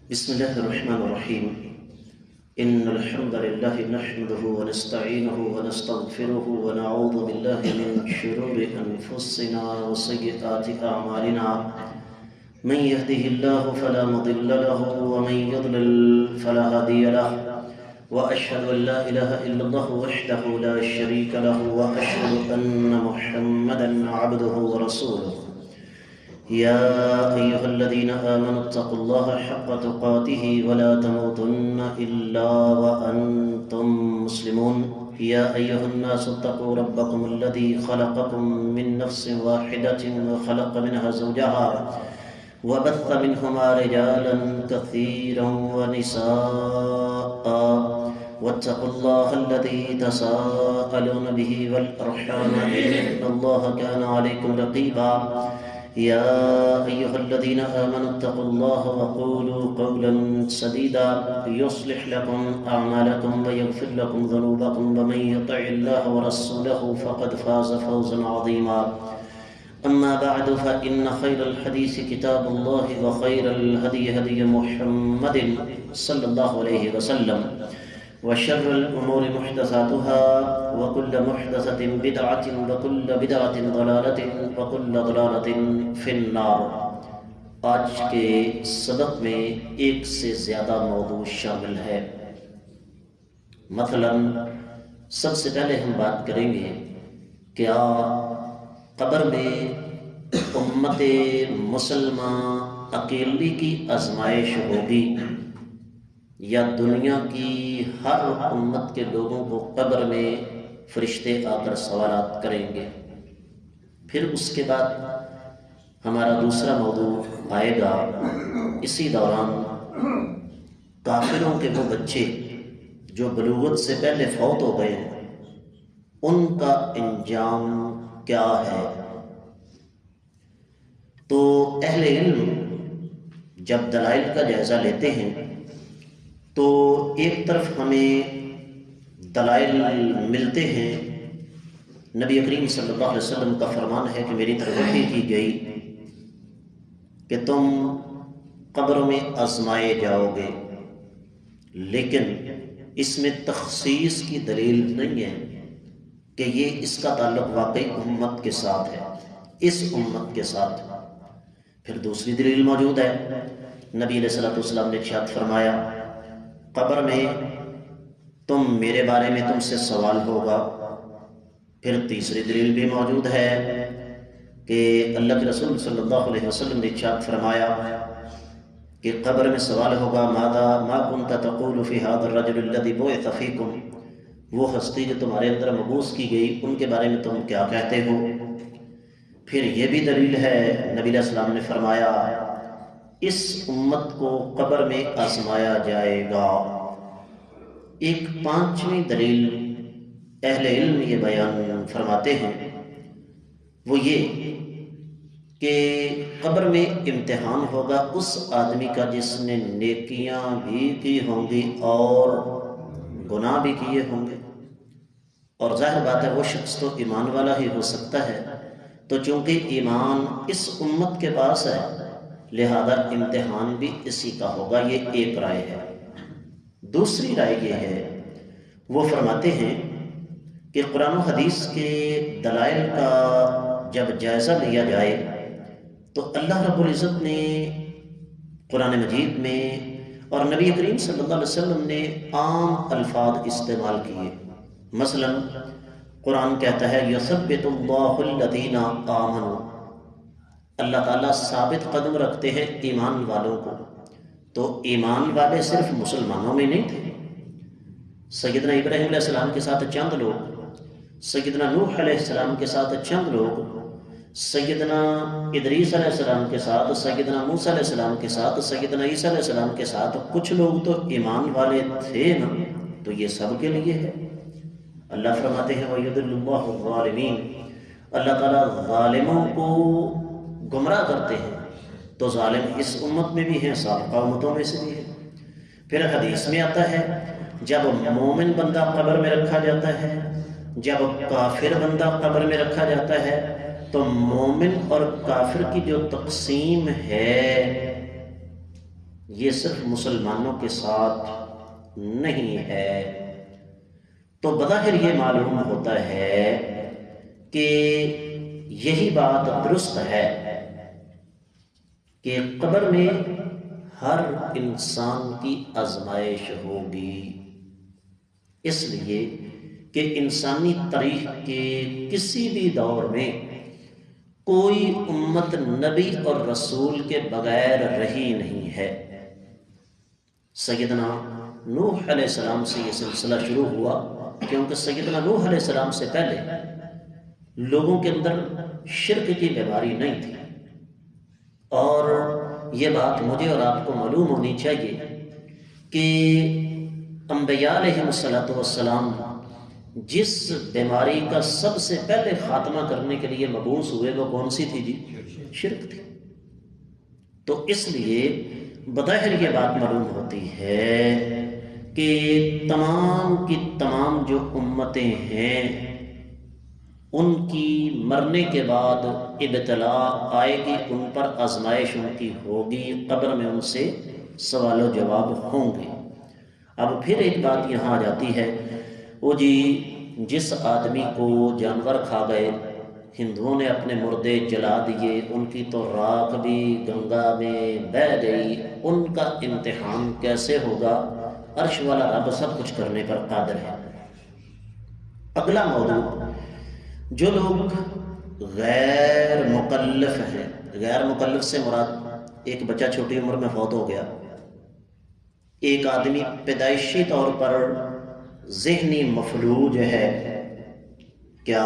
بسم الله الرحمن الرحيم. إن الحمد لله نحمده ونستعينه ونستغفره ونعوذ بالله من شرور أنفسنا وسيئات أعمالنا. من يهده الله فلا مضل له ومن يضلل فلا هادي له، وأشهد أن لا إله إلا الله وحده لا شريك له، وأشهد أن محمدا عبده ورسوله. يا أيها الذين آمنوا اتقوا الله حق تقاته ولا تموتن إلا وأنتم مسلمون. يا أيها الناس اتقوا ربكم الذي خلقكم من نفس واحدة وخلق منها زوجها وبث منهما رجالا كثيرا ونساء، واتقوا الله الذي تساءلون به والأرحام إن الله كان عليكم رقيبا. يا أيها الذين آمنوا اتقوا الله وقولوا قولا سديدا يصلح لكم أعمالكم ويغفر لكم ذنوبكم، ومن يطع الله ورسوله فقد فاز فوزا عظيما. أما بعد فإن خير الحديث كتاب الله، وخير الهدي هدي محمد صلى الله عليه وسلم، وشر الأمور محدثاتها، وكل محدثة بدعة، وكل بدعة ضلالة، وكل ضلالة في النار. آج کے سبق میں ایک سے زیادہ موضوع شامل ہے. مثلا سب سے پہلے ہم بات کریں گے کیا قبر میں امت مسلمہ اکیلی کی آزمائش ہوگی، یا دنیا کی ہر امت کے لوگوں کو قبر میں فرشتے آ کر سوالات کریں گے. پھر اس کے بعد ہمارا دوسرا موضوع آئے گا. اسی دوران کافروں کے وہ بچے جو بلوغت سے پہلے فوت ہو گئے ہیں، ان کا انجام کیا ہے. تو اہل علم جب دلائل کا جائزہ لیتے ہیں تو ایک طرف ہمیں دلائل ملتے ہیں. نبی کریم صلی اللہ علیہ وسلم کا فرمان ہے کہ میری طرف وحی کی گئی کہ تم قبروں میں آزمائے جاؤ گے، لیکن اس میں تخصیص کی دلیل نہیں ہے کہ یہ اس کا تعلق واقعی امت کے ساتھ ہے، اس امت کے ساتھ. پھر دوسری دلیل موجود ہے. نبی علیہ الصلوۃ والسلام نے ارشاد فرمایا قبر میں میرے بارے میں تم سے سوال ہوگا. پھر تیسری دلیل بھی موجود ہے کہ اللہ کے رسول صلی اللہ علیہ وسلم نے ارشاد فرمایا کہ قبر میں سوال ہوگا ما كنت تقول في هذا الرجل الذي بعث فيكم، وہ ہستی جو تمہارے اندر مبعوث کی گئی ان کے بارے میں تم کیا کہتے ہو. پھر یہ بھی دلیل ہے، نبی علیہ السلام نے فرمایا اس امت کو قبر میں آزمایا جائے گا. ایک پانچویں دلیل اہل علم یہ بیان فرماتے ہیں، وہ یہ کہ قبر میں امتحان ہوگا اس آدمی کا جس نے نیکیاں بھی کی ہوں گی اور گناہ بھی کیے ہوں گے. اور ظاہر بات ہے وہ شخص تو ایمان والا ہی ہو سکتا ہے، تو چونکہ ایمان اس امت کے پاس ہے لہذا امتحان بھی اسی کا ہوگا. یہ ایک رائے ہے. دوسری رائے یہ ہے، وہ فرماتے ہیں کہ قرآن و حدیث کے دلائل کا جب جائزہ لیا جائے تو اللہ رب العزت نے قرآن مجید میں اور نبی کریم صلی اللہ علیہ وسلم نے عام الفاظ استعمال کیے. مثلا قرآن کہتا ہے یثبت اللہ الذین آمنوا، اللہ تعالیٰ ثابت قدم رکھتے ہیں ایمان والوں کو. تو ایمان والے صرف مسلمانوں میں نہیں تھے. سیدنا ابراہیم علیہ السلام کے ساتھ چند لوگ، سیدنا نوح علیہ السلام کے ساتھ چند لوگ، سیدنا ادریس علیہ السلام کے ساتھ، سیدنا موسیٰ علیہ السلام کے ساتھ، سیدنا عیسیٰ علیہ السلام کے ساتھ کچھ لوگ تو ایمان والے تھے نا. تو یہ سب کے لیے ہے. اللہ فرماتے ہیں وَيُضِلُّ اللَّهُ الظَّالِمِينَ، اللہ تعالیٰ ظالموں کو گمراہ کرتے ہیں. تو ظالم اس امت میں بھی ہیں، سابقہ امتوں میں سے بھی ہے. پھر حدیث میں آتا ہے جب مومن بندہ قبر میں رکھا جاتا ہے، جب کافر بندہ قبر میں رکھا جاتا ہے، تو مومن اور کافر کی جو تقسیم ہے یہ صرف مسلمانوں کے ساتھ نہیں ہے۔ تو بظاہر یہ معلوم ہوتا ہے کہ یہی بات درست ہے کہ قبر میں ہر انسان کی آزمائش ہوگی، اس لیے کہ انسانی تاریخ کے کسی بھی دور میں کوئی امت نبی اور رسول کے بغیر رہی نہیں ہے۔ سیدنا نوح علیہ السلام سے یہ سلسلہ شروع ہوا، کیونکہ سیدنا نوح علیہ السلام سے پہلے لوگوں کے اندر شرک کی بیماری نہیں تھی، اور یہ بات مجھے اور آپ کو معلوم ہونی چاہیے کہ انبیاء علیہ السلام جس بیماری کا سب سے پہلے خاتمہ کرنے کے لیے مبعوث ہوئے وہ کون سی تھی جی؟ شرک تھی۔ تو اس لیے بظاہر یہ بات معلوم ہوتی ہے کہ تمام کی تمام جو امتیں ہیں ان کی مرنے کے بعد ابتلا آئے گی، ان پر آزمائش ان کی ہوگی، قبر میں ان سے سوال و جواب ہوں گے۔ اب پھر ایک بات یہاں آ جاتی ہے، وہ جی جس آدمی کو جانور کھا گئے، ہندوؤں نے اپنے مردے جلا دیے، ان کی تو راکھ بھی گنگا میں بہہ گئی، ان کا امتحان کیسے ہوگا؟ عرش والا رب سب کچھ کرنے پر قادر ہے۔ اگلا موضوع، جو لوگ غیر مکلف ہیں، غیر مکلف سے مراد ایک بچہ چھوٹی عمر میں فوت ہو گیا، ایک آدمی پیدائشی طور پر ذہنی مفلوج ہے، کیا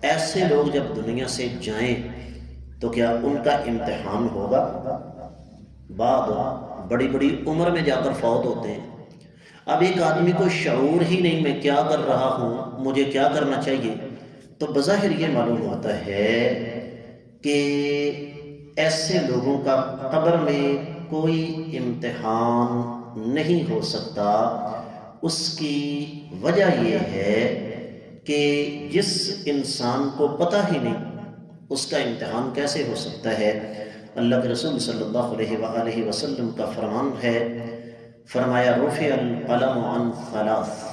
ایسے لوگ جب دنیا سے جائیں تو کیا ان کا امتحان ہوگا؟ بعد بڑی بڑی عمر میں جا کر فوت ہوتے ہیں۔ اب ایک آدمی کو شعور ہی نہیں میں کیا کر رہا ہوں، مجھے کیا کرنا چاہیے، تو بظاہر یہ معلوم ہوتا ہے کہ ایسے لوگوں کا قبر میں کوئی امتحان نہیں ہو سکتا۔ اس کی وجہ یہ ہے کہ جس انسان کو پتہ ہی نہیں اس کا امتحان کیسے ہو سکتا ہے۔ اللہ کے رسول صلی اللہ علیہ وآلہ وسلم کا فرمان ہے، فرمایا رفع القلم عن ثلاث،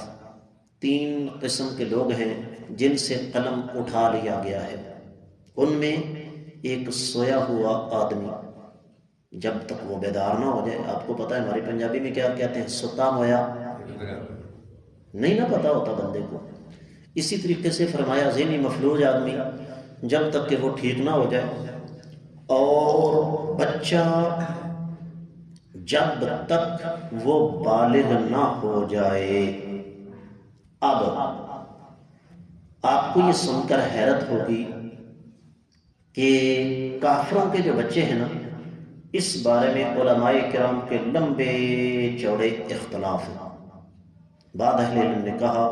3 قسم کے لوگ ہیں جن سے قلم اٹھا لیا گیا ہے۔ ان میں ایک سویا ہوا آدمی، جب تک وہ بیدار نہ ہو جائے، آپ کو پتہ ہے ہماری پنجابی میں کیا کہتے ہیں، ستا مویا نہیں نہ پتہ ہوتا بندے کو۔ اسی طریقے سے فرمایا ذہنی مفلوج آدمی، جب تک کہ وہ ٹھیک نہ ہو جائے، اور بچہ جب تک وہ بالغ نہ ہو جائے۔ اب آپ کو یہ سن کر حیرت ہوگی کہ کافروں کے جو بچے ہیں نا، اس بارے میں علماء کرام کے لمبے چوڑے اختلاف ہیں۔ بعض اہل علم نے کہا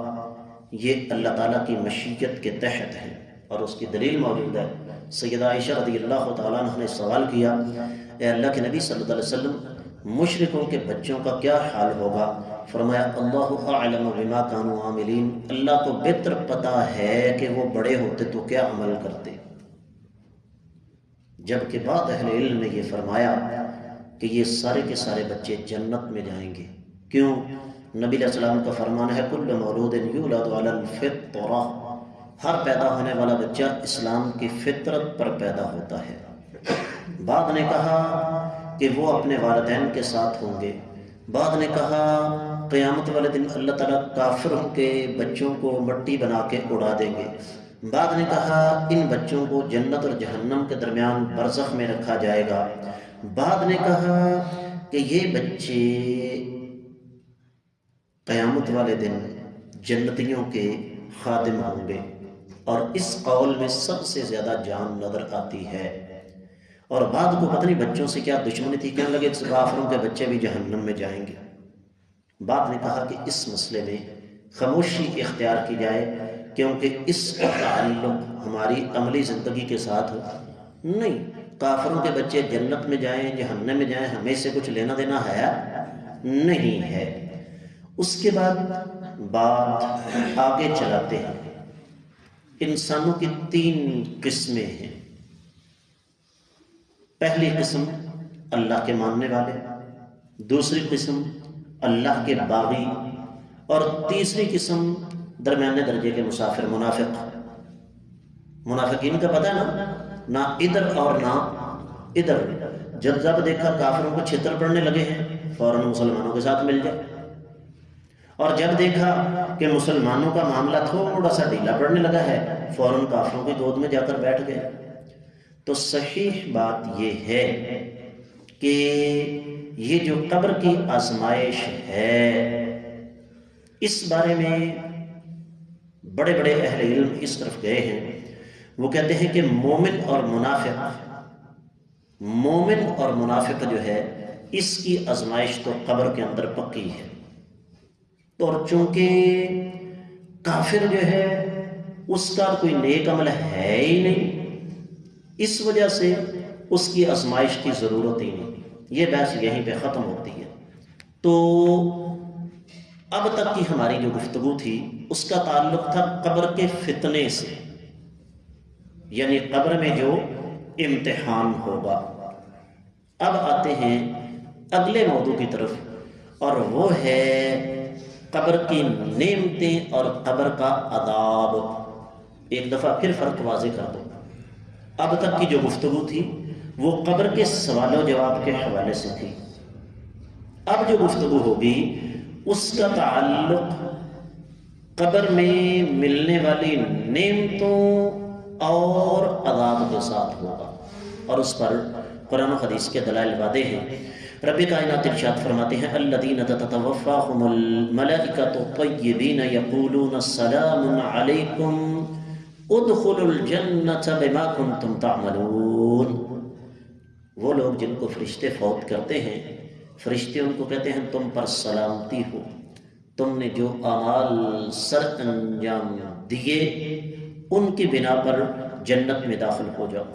یہ اللہ تعالیٰ کی مشیت کے تحت ہے، اور اس کی دلیل موجود ہے۔ سیدہ عائشہ رضی اللہ تعالیٰ عنہ نے سوال کیا، اے اللہ کے نبی صلی اللہ علیہ وسلم، مشرکوں کے بچوں کا کیا حال ہوگا؟ فرمایا اللہ اعلم بما کانوا عاملین، اللہ کو بہتر پتہ ہے کہ وہ بڑے ہوتے تو کیا عمل کرتے۔ جبکہ بعض اہل علم نے یہ فرمایا کہ یہ سارے کے سارے بچے جنت میں جائیں گے۔ کیوں؟ نبی علیہ السلام کا فرمان ہے کل مولود یولد علی الفطرہ، ہر پیدا ہونے والا بچہ اسلام کی فطرت پر پیدا ہوتا ہے۔ بعض نے کہا کہ وہ اپنے والدین کے ساتھ ہوں گے، بعض نے کہا قیامت والے دن اللہ تعالیٰ کافروں کے بچوں کو مٹی بنا کے اڑا دیں گے، بعض نے کہا ان بچوں کو جنت اور جہنم کے درمیان برزخ میں رکھا جائے گا، بعض نے کہا کہ یہ بچے قیامت والے دن جنتیوں کے خادم ہوں گے۔ اور اس قول میں سب سے زیادہ جان نظر آتی ہے، اور بعض کو پتہ نہیں بچوں سے کیا دشمنی تھی، کہنے لگے کافروں کے بچے بھی جہنم میں جائیں گے۔ بعض نے کہا کہ اس مسئلے میں خاموشی اختیار کی جائے، کیونکہ اس کا تعلق ہماری عملی زندگی کے ساتھ نہیں۔ کافروں کے بچے جنت میں جائیں جہنم میں جائیں، ہمیں سے کچھ لینا دینا ہے نہیں ہے۔ اس کے بعد بات آگے چلاتے ہیں۔ انسانوں کی 3 قسمیں ہیں۔ پہلی قسم اللہ کے ماننے والے، دوسری قسم اللہ کے باغی، اور تیسری قسم درمیانے درجے کے مسافر، منافق۔ منافقین کا پتہ ہے نا، نہ ادھر اور نہ ادھر۔ جب دیکھا کافروں کو چھتر پڑنے لگے ہیں فوراً مسلمانوں کے ساتھ مل جائے، اور جب دیکھا کہ مسلمانوں کا معاملہ تھوڑا سا ڈھیلا پڑنے لگا ہے فوراً کافروں کی گود میں جا کر بیٹھ گئے۔ تو صحیح بات یہ ہے کہ یہ جو قبر کی آزمائش ہے، اس بارے میں بڑے بڑے اہل علم اس طرف گئے ہیں، وہ کہتے ہیں کہ مومن اور منافق جو ہے اس کی آزمائش تو قبر کے اندر پکی ہے۔ تو اور چونکہ کافر جو ہے اس کا کوئی نیک عمل ہے ہی نہیں، اس وجہ سے اس کی آزمائش کی ضرورت ہی نہیں، یہ بحث یہیں پہ ختم ہوتی ہے۔ تو اب تک کی ہماری جو گفتگو تھی اس کا تعلق تھا قبر کے فتنے سے، یعنی قبر میں جو امتحان ہوگا۔ اب آتے ہیں اگلے موضوع کی طرف، اور وہ ہے قبر کی نعمتیں اور قبر کا عذاب۔ ایک دفعہ پھر فرق واضح کر دو، اب تک کی جو گفتگو تھی وہ قبر کے سوال و جواب کے حوالے سے تھی، اب جو گفتگو ہوگی اس کا تعلق قبر میں ملنے والی نعمتوں اور عذاب کے ساتھ ہوگا، اور اس پر قرآن و حدیث کے دلائل واضح ہیں۔ رب کائنات ارشاد فرماتے ہیں الذین تتوفاہم الملائکۃ طیبین یقولون السلام علیکم ادخلوا الجنۃ بما کنتم تعملون۔ وہ لوگ جن کو فرشتے فوت کرتے ہیں، فرشتے ان کو کہتے ہیں تم پر سلامتی ہو، تم نے جو اعمال سر انجام دیے ان کی بنا پر جنت میں داخل ہو جاؤ۔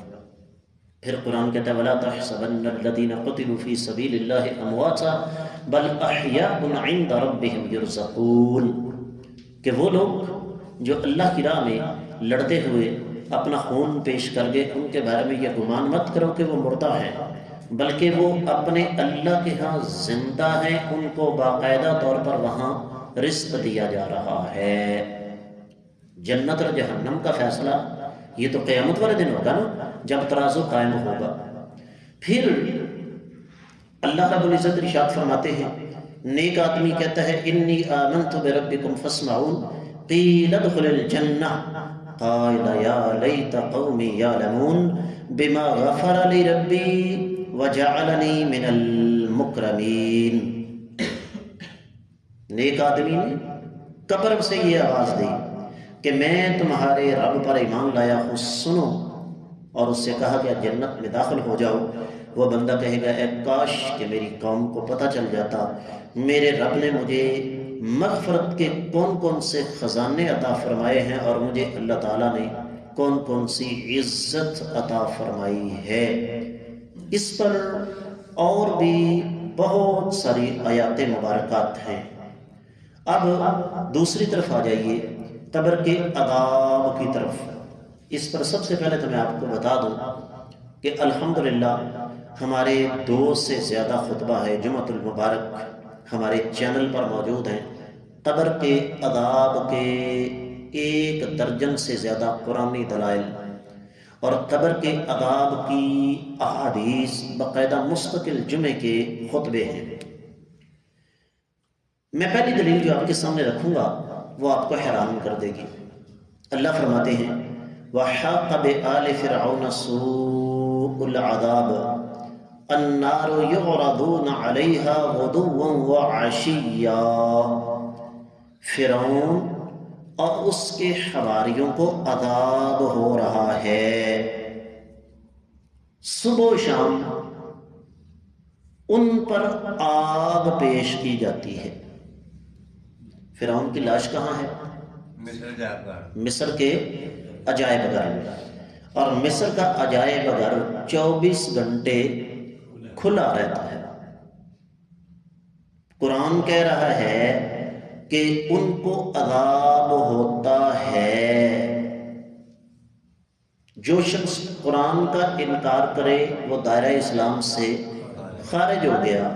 پھر قرآن کہتا ہے وَلَا تَحْسَبَنَّ الَّذِينَ قُتِلُوا فِي سَبِيلِ اللَّهِ أَمْوَاتًا بَلْ أَحْيَاءٌ عِندَ رَبِّهِمْ يُرْزَقُونَ، کہ وہ لوگ جو اللہ کی راہ میں لڑتے ہوئے اپنا خون پیش کر گئے ان کے بارے میں یہ گمان مت کرو کہ وہ مردہ ہیں، بلکہ وہ اپنے اللہ کے ہاں زندہ ہیں، ان کو باقاعدہ طور پر وہاں رزق دیا جا رہا ہے۔ جنت اور جہنم کا فیصلہ یہ تو قیامت والے دن ہوگا نا، جب ترازو قائم ہوگا۔ پھر اللہ رب العزت ارشاد فرماتے ہیں، نیک آدمی کہتا ہے انی آمنت بربکم فاسمعون قیل ادخل الجنہ قال یا لیت قومی یعلمون بما غفر لی ربی وجعلنی من المکرمین۔ نیک آدمی نے قبر سے یہ آواز دی کہ میں تمہارے رب پر ایمان لایا ہوں، سنو، اور اس سے کہا کہ جنت میں داخل ہو جاؤ۔ وہ بندہ کہے گا اے کاش کہ میری قوم کو پتہ چل جاتا میرے رب نے مجھے مغفرت کے کون کون سے خزانے عطا فرمائے ہیں، اور مجھے اللہ تعالیٰ نے کون کون سی عزت عطا فرمائی ہے۔ اس پر اور بھی بہت ساری آیات مبارکات ہیں۔ اب دوسری طرف آ جائیے، قبر کے عذاب کی طرف۔ اس پر سب سے پہلے تو میں آپ کو بتا دوں کہ الحمدللہ ہمارے 2 سے زیادہ خطبہ ہے جمعۃ المبارک ہمارے چینل پر موجود ہیں۔ قبر کے عذاب کے 1 درجن سے زیادہ قرآنی دلائل اور قبر کے عذاب کی احادیث باقاعدہ مستقل جمعے کے خطبے ہیں۔ میں پہلی دلیل جو آپ کے سامنے رکھوں گا وہ آپ کو حیران کر دے گی۔ اللہ فرماتے ہیں وَحَاقَ بِآلِ فِرْعَوْنَ سُوءُ الْعَذَابِ النَّارُ يُعْرَضُونَ عَلَيْهَا غُدُوًّا وَعَشِيًّا۔ فرعون اور اس کے حواریوں کو عذاب ہو رہا ہے، صبح و شام ان پر آگ پیش کی جاتی ہے۔ فرعون کی لاش کہاں ہے؟ مصر کے عجائب گھر میں، اور مصر کا عجائب گھر 24 گھنٹے کھلا رہتا ہے۔ قرآن کہہ رہا ہے کہ ان کو عذاب ہوتا ہے۔ جو شخص قرآن کا انکار کرے وہ دائرہ اسلام سے خارج ہو گیا۔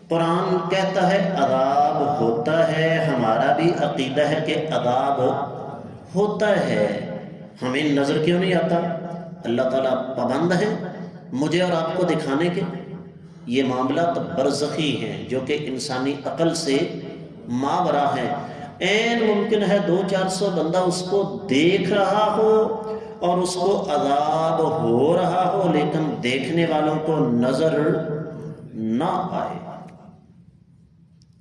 قرآن کہتا ہے عذاب ہوتا ہے، ہمارا بھی عقیدہ ہے کہ عذاب ہوتا ہے، ہمیں نظر کیوں نہیں آتا؟ اللہ تعالیٰ پابند ہے مجھے اور آپ کو دکھانے کے؟ یہ معاملات برزخی ہیں جو کہ انسانی عقل سے ماورا ہیں۔ عین ممکن ہے 200-400 بندہ اس کو دیکھ رہا ہو اور اس کو عذاب ہو رہا ہو، لیکن دیکھنے والوں کو نظر نہ آئے۔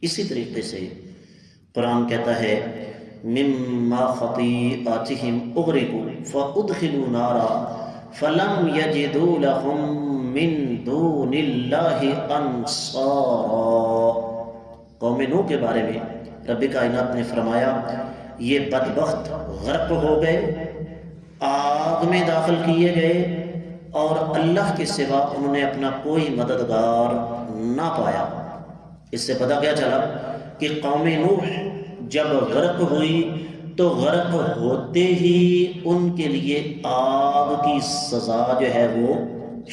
اسی طریقے سے قرآن کہتا ہے مما خطیئاتہم اغرقوا فادخلوا نارا فلم یجدوا لهم من دون اللہ انصارا۔ قوم نوح کے بارے میں رب کائنات نے فرمایا یہ بدبخت غرق ہو گئے، آگ میں داخل کیے گئے، اور اللہ کے سوا انہوں نے اپنا کوئی مددگار نہ پایا۔ اس سے پتہ کیا چلا کہ قوم نوح جب غرق ہوئی تو غرق ہوتے ہی ان کے لیے آگ کی سزا جو ہے وہ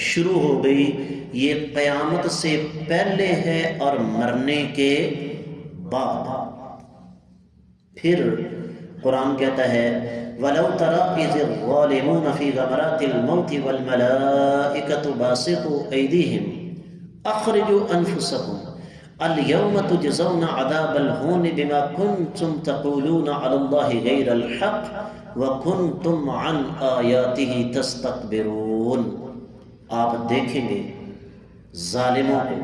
شروع ہو گئی۔ یہ قیامت سے پہلے ہے اور مرنے کے بعد۔ پھر قرآن کہتا ہے وَلَوْ تَرَىٰ إِذِ الظَّالِمُونَ فِي غَمَرَاتِ الْمَوْتِ وَالْمَلَائِكَةُ بَاسِطُو أَيْدِيهِمْ أَخْرِجُوا أَنفُسَكُمْ الْيَوْمَ تُجْزَوْنَ عَذَابَ الْهُونِ بِمَا كُنْتُمْ تَقُولُونَ عَلَى اللَّهِ غَيْرَ الْحَقِّ وَكُنْتُمْ عَنْ آيَاتِهِ تَسْتَكْبِرُونَ۔ آپ دیکھیں گے ظالموں کو،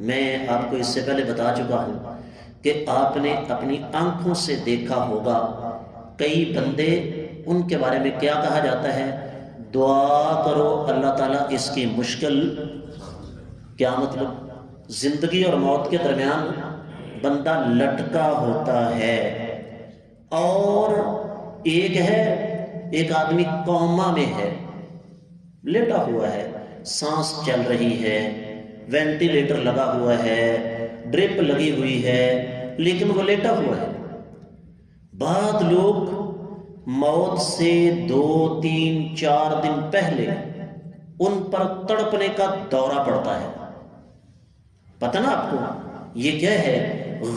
میں آپ کو اس سے پہلے بتا چکا ہوں کہ آپ نے اپنی آنکھوں سے دیکھا ہوگا کئی بندے، ان کے بارے میں کیا کہا جاتا ہے؟ دعا کرو اللہ تعالیٰ اس کی مشکل۔ کیا مطلب؟ زندگی اور موت کے درمیان بندہ لٹکا ہوتا ہے، اور ایک آدمی کوما میں ہے، لیٹا ہوا ہے، سانس چل رہی ہے، وینٹیلیٹر لگا ہوا ہے، ڈرپ لگی ہوئی ہے، لیکن وہ لیٹا ہوا ہے۔ بعض لوگ موت سے 2-3-4 دن پہلے ان پر تڑپنے کا دورہ پڑتا ہے۔ پتہ نا آپ کو یہ کیا ہے؟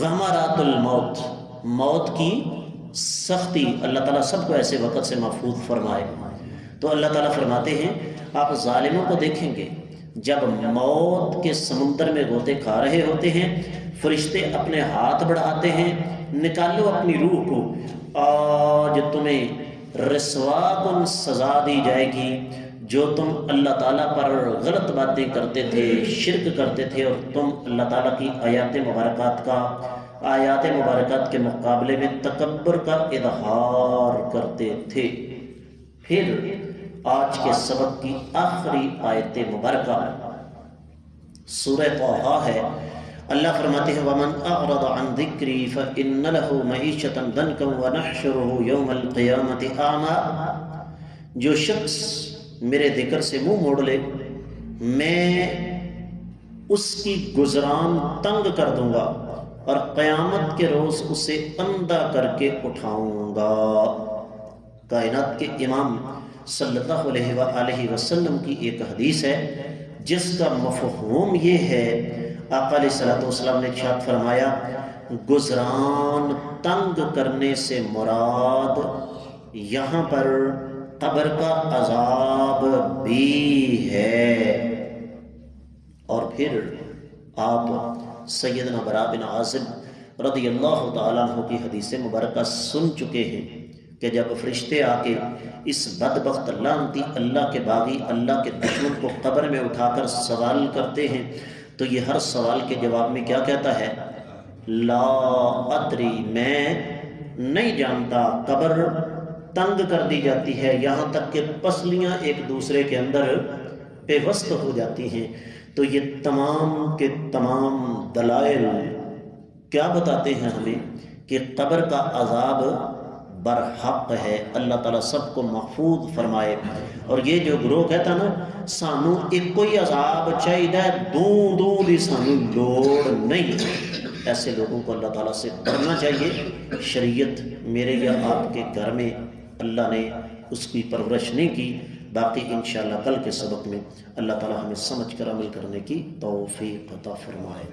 غمرات الموت، موت کی سختی۔ اللہ تعالیٰ سب کو ایسے وقت سے محفوظ فرمائے۔ تو اللہ تعالیٰ فرماتے ہیں آپ ظالموں کو دیکھیں گے جب موت کے سمندر میں غوطے کھا رہے ہوتے ہیں، فرشتے اپنے ہاتھ بڑھاتے ہیں نکالو اپنی روح کو، آج تمہیں رسوا کن سزا دی جائے گی جو تم اللہ تعالیٰ پر غلط باتیں کرتے تھے، شرک کرتے تھے، اور تم اللہ تعالیٰ کی آیات مبارکات کے مقابلے میں تکبر کا اظہار کرتے تھے۔ پھر آج کے سبق کی آخری آیت مبارکہ سورہ طٰہٰ ہے۔ اللہ فرماتے ہیں وَمَنْ أَعْرَضَ عَنْ ذِكْرِي فَإِنَّ لَهُ مَعِيشَةً ضَنْكًا وَنَحْشُرُهُ يَوْمَ الْقِيَامَةِ أَعْمَىٰ۔ جو شخص میرے ذکر سے منہ موڑ لے میں اس کی گزران تنگ کر دوں گا اور قیامت کے روز اسے اندھا کر کے اٹھاؤں گا۔ کائنات کے امام صلی اللہ علیہ وآلہ وسلم کی ایک حدیث ہے جس کا مفہوم یہ ہے، آقا علیہ الصلوٰۃ والسلام نے ارشاد فرمایا گزران تنگ کرنے سے مراد یہاں پر قبر کا عذاب بھی ہے۔ اور پھر آپ سیدنا براء بن عازب رضی اللہ تعالیٰ عنہ کی حدیث مبارکہ سن چکے ہیں کہ جب فرشتے آ کے اس بدبخت لعنتی اللہ کے باغی اللہ کے دشمن کو قبر میں اٹھا کر سوال کرتے ہیں تو یہ ہر سوال کے جواب میں کیا کہتا ہے؟ لا ادری، میں نہیں جانتا۔ قبر تنگ کر دی جاتی ہے یہاں تک کہ پسلیاں ایک دوسرے کے اندر پیوست ہو جاتی ہیں۔ تو یہ تمام کے تمام دلائل کیا بتاتے ہیں ہمیں کہ قبر کا عذاب برحق ہے۔ اللہ تعالیٰ سب کو محفوظ فرمائے۔ اور یہ جو گروہ کہتا نا سانو ایک کوئی عذاب چاہیے دوں دی سانو لوڑ نہیں، ایسے لوگوں کو اللہ تعالیٰ سے ڈرنا چاہیے۔ شریعت میرے یا آپ کے گھر میں اللہ نے اس کی پرورش نہیں کی۔ باقی انشاءاللہ کل کے سبق میں اللہ تعالیٰ ہمیں سمجھ کر عمل کرنے کی توفیق عطا فرمائے۔